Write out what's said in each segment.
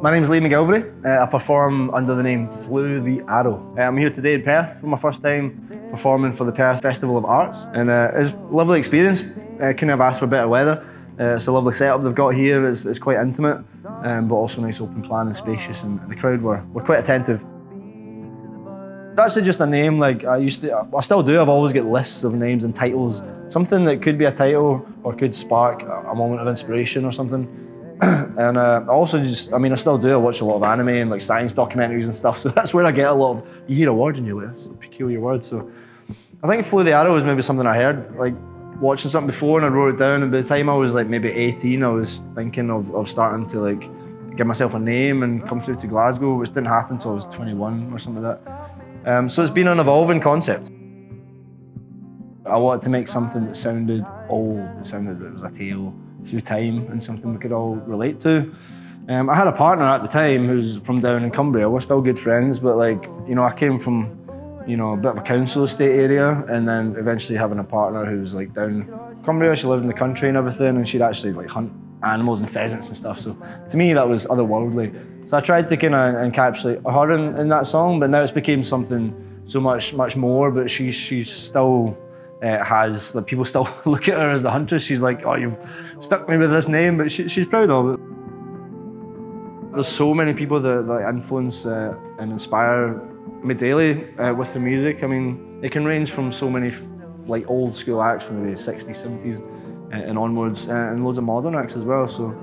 My name's Lee McGilvery. I perform under the name Flew the Arrow. I'm here today in Perth for my first time performing for the Perth Festival of Arts. And it's a lovely experience. Couldn't have asked for better weather. It's a lovely setup they've got here. It's quite intimate, but also nice open plan and spacious, and the crowd were quite attentive. It's actually just a name. Like I still do. I've always got lists of names and titles. Something that could be a title or could spark a moment of inspiration or something. And also I still do. I watch a lot of anime and like science documentaries and stuff. So that's where I get a lot of, you hear a word and you're like, that's a peculiar word. So I think Flew the Arrow was maybe something I heard, like watching something before, and I wrote it down. And by the time I was like maybe 18, I was thinking of starting to like give myself a name and come through to Glasgow, which didn't happen until I was 21 or something like that. So it's been an evolving concept. I wanted to make something that sounded old, that sounded that it was a tale through time and something we could all relate to. I had a partner at the time who was from down in Cumbria. We're still good friends, but like, you know, I came from, you know, a bit of a council estate area, and then eventually having a partner who was like down Cumbria. She lived in the country and everything, and she'd actually like hunt animals and pheasants and stuff. So to me, that was otherworldly. So I tried to kind of encapsulate her in that song, but now it's became something so much more. But she's still has, like, people still look at her as the huntress. She's like, oh, you've stuck me with this name, but she's proud of it. There's so many people that influence and inspire me daily with the music. I mean, it can range from so many like old school acts from the 60s, 70s and onwards, and loads of modern acts as well. So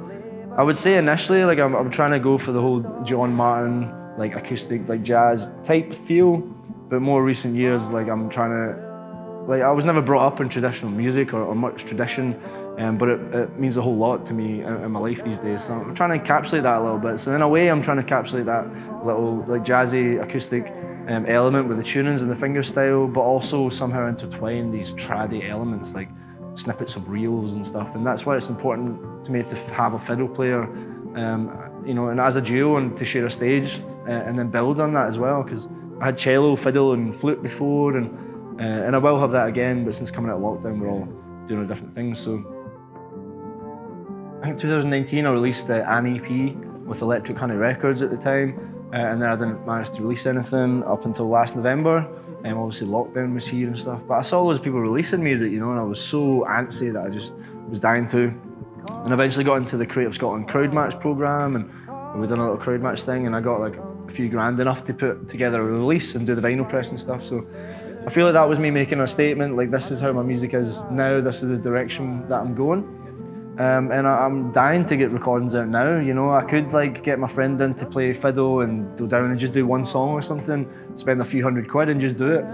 I would say initially, like I'm trying to go for the whole John Martyn, like acoustic, like jazz type feel, but more recent years, like I'm trying to, like I was never brought up in traditional music or much tradition, but it means a whole lot to me in my life these days. So I'm trying to encapsulate that a little bit. So in a way, I'm trying to encapsulate that little like jazzy acoustic element with the tunings and the finger style, but also somehow intertwine these traddy elements like snippets of reels and stuff. And that's why it's important to me to have a fiddle player, you know, and as a duo, and to share a stage and then build on that as well. Because I had cello, fiddle, and flute before, and I will have that again. But since coming out of lockdown, we're all doing different things. So I think 2019, I released an EP with Electric Honey Records at the time. And then I didn't manage to release anything up until last November. Obviously lockdown was here and stuff, but I saw loads of people releasing music, you know, and I was so antsy that I just was dying to. And eventually got into the Creative Scotland crowd match programme, and we done a little crowd match thing, and I got like a few grand enough to put together a release and do the vinyl press and stuff. So I feel like that was me making a statement, like this is how my music is now, this is the direction that I'm going. And I'm dying to get recordings out now, you know. I could like get my friend in to play fiddle and go down and just do one song or something, spend a few £100 and just do it.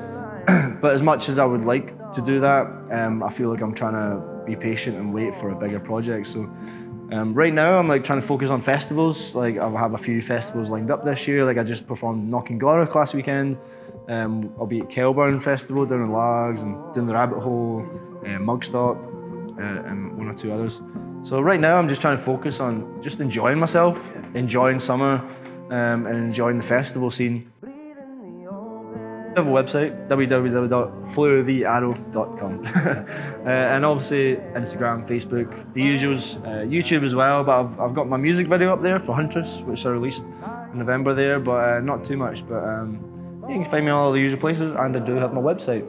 But as much as I would like to do that, I feel like I'm trying to be patient and wait for a bigger project. So right now I'm like trying to focus on festivals. Like I'll have a few festivals lined up this year. Like I just performed Knockingorroch last weekend. I'll be at Kelburn Festival down in Largs, and doing the Rabbit Hole, Mugstock, and one or two others. So right now I'm just trying to focus on just enjoying myself, enjoying summer, and enjoying the festival scene. I have a website, www.flewthearrow.com. And obviously Instagram, Facebook, the usuals, YouTube as well, but I've got my music video up there for Huntress, which I released in November there, but not too much. But you can find me on all the usual places, and I do have my website.